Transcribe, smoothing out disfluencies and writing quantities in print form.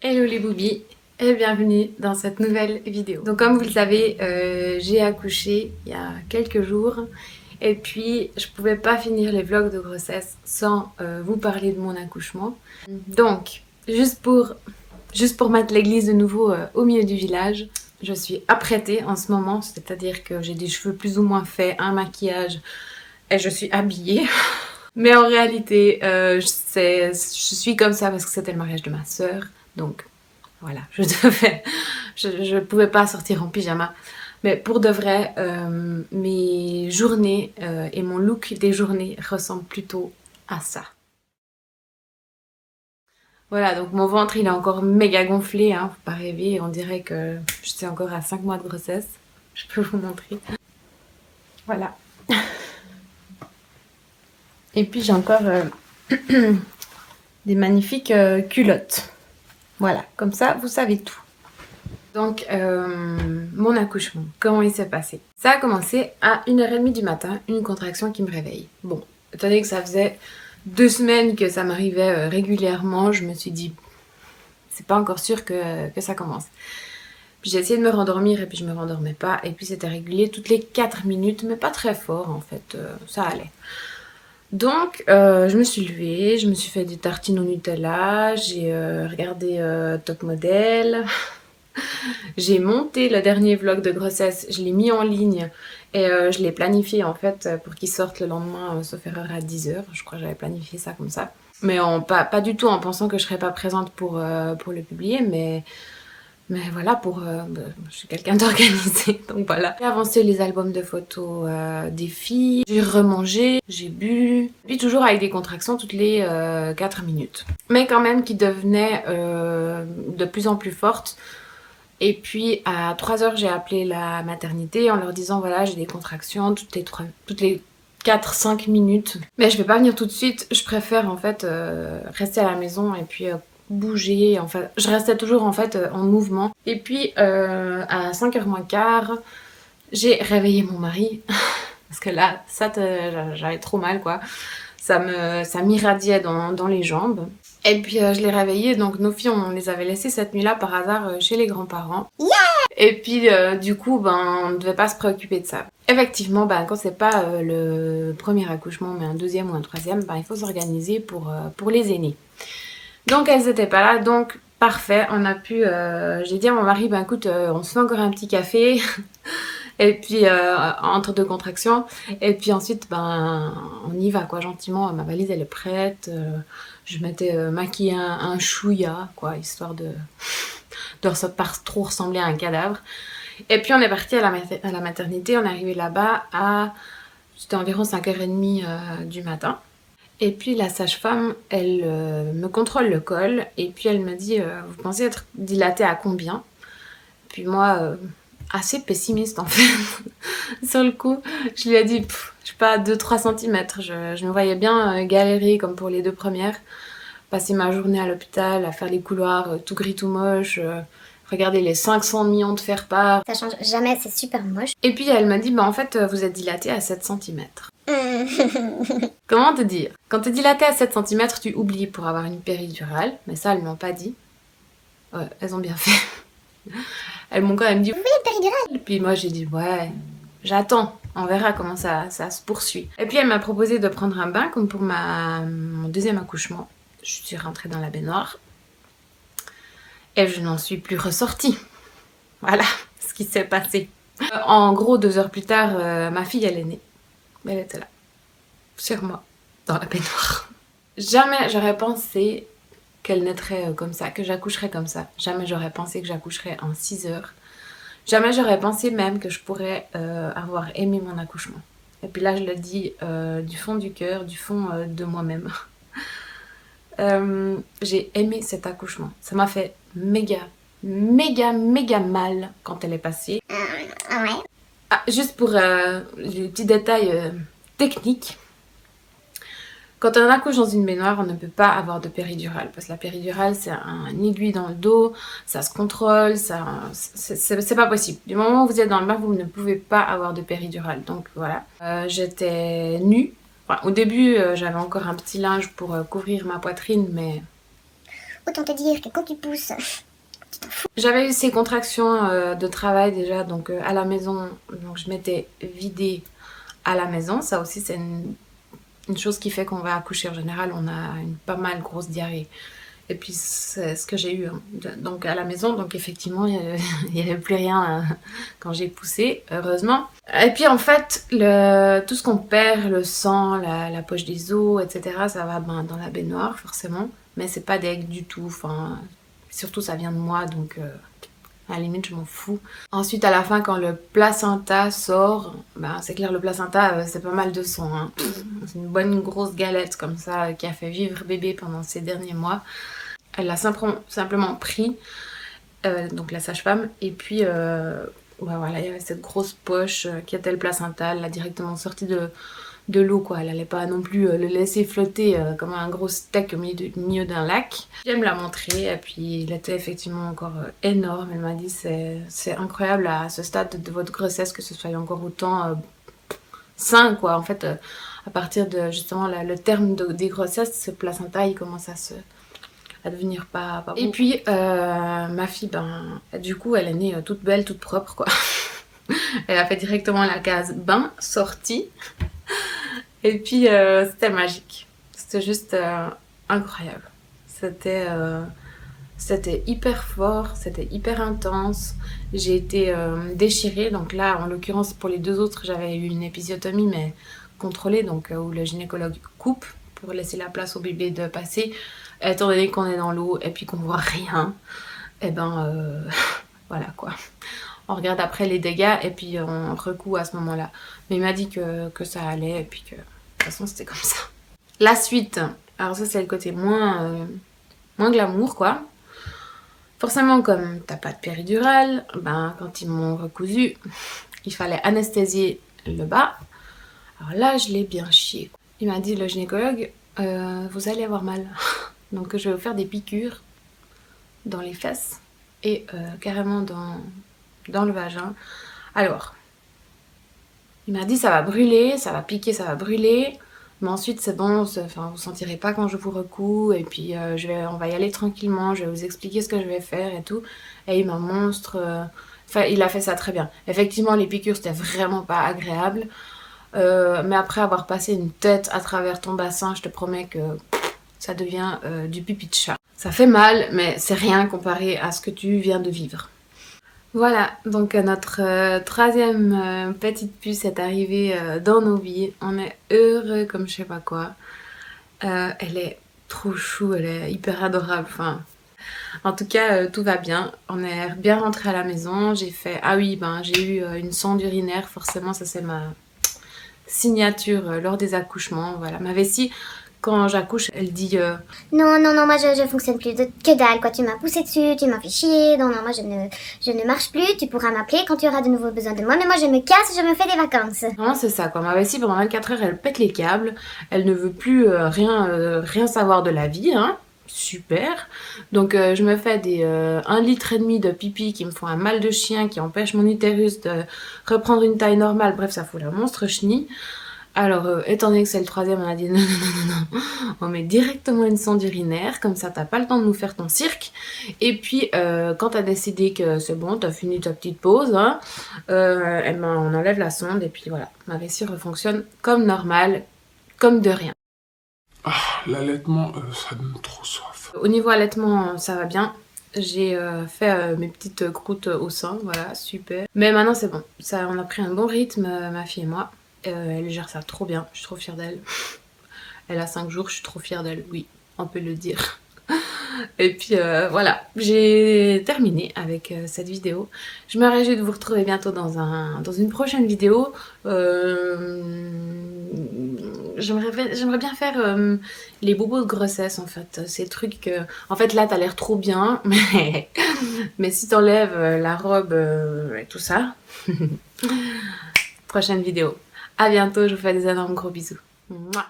Hello les boobies et bienvenue dans cette nouvelle vidéo. Donc comme vous le savez, j'ai accouché il y a quelques jours et puis je pouvais pas finir les vlogs de grossesse sans vous parler de mon accouchement. Donc juste pour mettre l'église de nouveau au milieu du village, je suis apprêtée en ce moment, c'est-à-dire que j'ai des cheveux plus ou moins faits, un maquillage et je suis habillée. Mais en réalité, je suis comme ça parce que c'était le mariage de ma sœur. Donc voilà, je pouvais pas sortir en pyjama. Mais pour de vrai, mes journées et mon look des journées ressemblent plutôt à ça. Voilà, donc mon ventre il est encore méga gonflé, hein, faut pas rêver, on dirait que je suis encore à 5 mois de grossesse. Je peux vous montrer. Voilà. Et puis j'ai encore des magnifiques culottes. Voilà, comme ça vous savez tout. Donc mon accouchement, comment il s'est passé? Ça a commencé à 1h30 du matin, une contraction qui me réveille. Bon, étant donné que ça faisait 2 semaines que ça m'arrivait régulièrement, je me suis dit c'est pas encore sûr que ça commence. Puis j'ai essayé de me rendormir et puis je me rendormais pas. Et puis c'était régulier toutes les 4 minutes, mais pas très fort en fait, ça allait. Donc je me suis levée, je me suis fait des tartines au Nutella, j'ai regardé Top Model, j'ai monté le dernier vlog de grossesse, je l'ai mis en ligne et je l'ai planifié en fait pour qu'il sorte le lendemain, sauf erreur à 10h, je crois que j'avais planifié ça comme ça. Mais pas du tout en pensant que je serais pas présente pour le publier, mais voilà, je suis quelqu'un d'organisé, donc voilà. J'ai avancé les albums de photos des filles, j'ai remangé, j'ai bu, puis toujours avec des contractions toutes les 4 minutes. Mais quand même qui devenaient de plus en plus fortes. Et puis à 3h, j'ai appelé la maternité en leur disant voilà, j'ai des contractions toutes les 4-5 minutes. Mais je vais pas venir tout de suite, je préfère en fait rester à la maison et puis bouger, en fait. Je restais toujours en fait en mouvement. Et puis à 5h moins quart, j'ai réveillé mon mari parce que là, j'avais trop mal quoi. Ça m'irradiait dans les jambes. Et puis je l'ai réveillé, donc nos filles on les avait laissées cette nuit-là par hasard chez les grands-parents. Yeah. Et puis du coup on ne devait pas se préoccuper de ça. Effectivement, quand c'est pas le premier accouchement mais un deuxième ou un troisième, il faut s'organiser pour les aînés. Donc elles étaient pas là, donc parfait, on a pu... j'ai dit à mon mari, écoute, on se fait encore un petit café, et puis entre deux contractions, et puis ensuite, on y va, quoi, gentiment, ma valise elle est prête, je m'étais maquillée un chouïa, quoi, histoire de pas trop ressembler à un cadavre. Et puis on est parti à la maternité, on est arrivé là-bas c'était environ 5h30 du matin. Et puis la sage-femme, elle me contrôle le col et puis elle me dit vous pensez être dilatée à combien? Puis moi, assez pessimiste en fait. Sur le coup, je lui ai dit je sais pas, 2-3 cm. Je me voyais bien galérer comme pour les 2 premières. Passer ma journée à l'hôpital, à faire les couloirs tout gris tout moche, regarder les 500 millions de faire-part. Ça change jamais, c'est super moche. Et puis elle m'a dit en fait vous êtes dilatée à 7 cm. Comment te dire? Quand t'es dilatée à 7 cm, tu oublies pour avoir une péridurale, mais ça elles m'ont pas dit. Ouais, elles ont bien fait. Elles m'ont quand même dit oui, une péridurale. Puis moi j'ai dit ouais, j'attends, on verra comment ça se poursuit. Et puis elle m'a proposé de prendre un bain comme pour mon deuxième accouchement. Je suis rentrée dans la baignoire et je n'en suis plus ressortie. Voilà ce qui s'est passé. En gros 2 heures plus tard, ma fille elle est née. Elle était là, sur moi, dans la baignoire. Jamais j'aurais pensé qu'elle naîtrait comme ça, que j'accoucherais comme ça. Jamais j'aurais pensé que j'accoucherais en 6 heures. Jamais j'aurais pensé même que je pourrais avoir aimé mon accouchement. Et puis là je le dis du fond du cœur, du fond de moi-même. J'ai aimé cet accouchement. Ça m'a fait méga mal quand elle est passée. Ouais. Ah, juste pour les petits détails techniques. Quand on accouche dans une baignoire, on ne peut pas avoir de péridurale. Parce que la péridurale, c'est un aiguille dans le dos, ça se contrôle, c'est pas possible. Du moment où vous êtes dans le bain, vous ne pouvez pas avoir de péridurale. Donc voilà. J'étais nue. Enfin, au début, j'avais encore un petit linge pour couvrir ma poitrine, mais... autant te dire que quand tu pousses, J'avais eu ces contractions de travail déjà, donc à la maison, donc je m'étais vidée à la maison. Ça aussi, c'est une chose qui fait qu'on va accoucher. En général, on a une pas mal grosse diarrhée. Et puis, c'est ce que j'ai eu hein. Donc à la maison. Donc effectivement, il n'y avait plus rien quand j'ai poussé, heureusement. Et puis en fait, tout ce qu'on perd, le sang, la poche des os, etc., ça va dans la baignoire, forcément. Mais c'est pas dégueu du tout. Enfin, surtout, ça vient de moi, donc... à la limite, je m'en fous. Ensuite, à la fin, quand le placenta sort, ben, c'est clair, le placenta, c'est pas mal de sang. Hein. C'est une bonne grosse galette comme ça qui a fait vivre bébé pendant ces derniers mois. Elle l'a simplement pris, donc la sage-femme, et puis ben voilà, il y avait cette grosse poche qui était le placenta. Elle l'a directement sorti de l'eau, quoi. Elle allait pas non plus le laisser flotter comme un gros steak au milieu d'un lac. J'aime la montrer, et puis il était effectivement encore énorme. Elle m'a dit c'est incroyable à ce stade de votre grossesse que ce soit encore autant sain, quoi. En fait, à partir de justement le terme des grossesses, ce placenta il commence à devenir pas beau. Et puis ma fille, ben du coup elle est née toute belle, toute propre, quoi. Elle a fait directement la case bain, sortie. Et puis c'était magique. C'était juste incroyable. C'était hyper fort, c'était hyper intense. J'ai été déchirée. Donc là, en l'occurrence, pour les deux autres, j'avais eu une épisiotomie, mais contrôlée, donc où le gynécologue coupe pour laisser la place au bébé de passer. Étant donné qu'on est dans l'eau et puis qu'on voit rien, et ben voilà quoi. On regarde après les dégâts et puis on recoue à ce moment-là. Mais il m'a dit que ça allait et puis que de toute façon c'était comme ça. La suite, alors ça c'est le côté moins glamour quoi. Forcément comme t'as pas de péridurale, ben quand ils m'ont recousu, il fallait anesthésier le bas. Alors là je l'ai bien chié. Il m'a dit le gynécologue, vous allez avoir mal. Donc je vais vous faire des piqûres dans les fesses et carrément dans le vagin. Alors, il m'a dit ça va brûler, ça va piquer, ça va brûler, mais ensuite c'est bon, enfin, vous sentirez pas quand je vous recoue, et puis on va y aller tranquillement, je vais vous expliquer ce que je vais faire et tout. Et il m'a enfin il a fait ça très bien. Effectivement les piqûres c'était vraiment pas agréable, mais après avoir passé une tête à travers ton bassin, je te promets que ça devient du pipi de chat. Ça fait mal, mais c'est rien comparé à ce que tu viens de vivre. Voilà, donc notre troisième petite puce est arrivée dans nos vies. On est heureux comme je sais pas quoi. Elle est trop chou, elle est hyper adorable. Enfin, en tout cas, tout va bien. On est bien rentré à la maison. Ah oui, ben j'ai eu une sonde urinaire. Forcément, ça c'est ma signature lors des accouchements. Voilà, ma vessie. Quand j'accouche, elle dit non, moi je fonctionne plus que dalle, quoi. Tu m'as poussé dessus, tu m'as fait chier. Non, moi je ne marche plus. Tu pourras m'appeler quand tu auras de nouveau besoin de moi. Mais moi je me casse, je me fais des vacances. Vraiment, c'est ça, quoi. Ma vessie, pendant 24 heures, elle pète les câbles. Elle ne veut plus rien savoir de la vie, hein. Super. Donc je me fais des 1,5 litre de pipi qui me font un mal de chien, qui empêche mon utérus de reprendre une taille normale. Bref, ça fout la monstre chenille. Alors, étant donné que c'est le troisième, on a dit non, on met directement une sonde urinaire, comme ça t'as pas le temps de nous faire ton cirque. Et puis, quand t'as décidé que c'est bon, t'as fini ta petite pause, hein, eh ben, on enlève la sonde et puis voilà, ma vessie refonctionne comme normal, comme de rien. Ah, l'allaitement, ça donne trop soif. Au niveau allaitement, ça va bien. J'ai fait mes petites croûtes au sein, voilà, super. Mais maintenant c'est bon, ça, on a pris un bon rythme, ma fille et moi. Elle gère ça trop bien, je suis trop fière d'elle. Elle a 5 jours, je suis trop fière d'elle, oui, on peut le dire. Et puis voilà, j'ai terminé avec cette vidéo. Je me réjouis de vous retrouver bientôt dans une prochaine vidéo. J'aimerais bien faire les bobos de grossesse en fait. Ces trucs que... En fait là t'as l'air trop bien, mais si t'enlèves la robe et tout ça... Prochaine vidéo. À bientôt, je vous fais des énormes gros bisous. Mouah.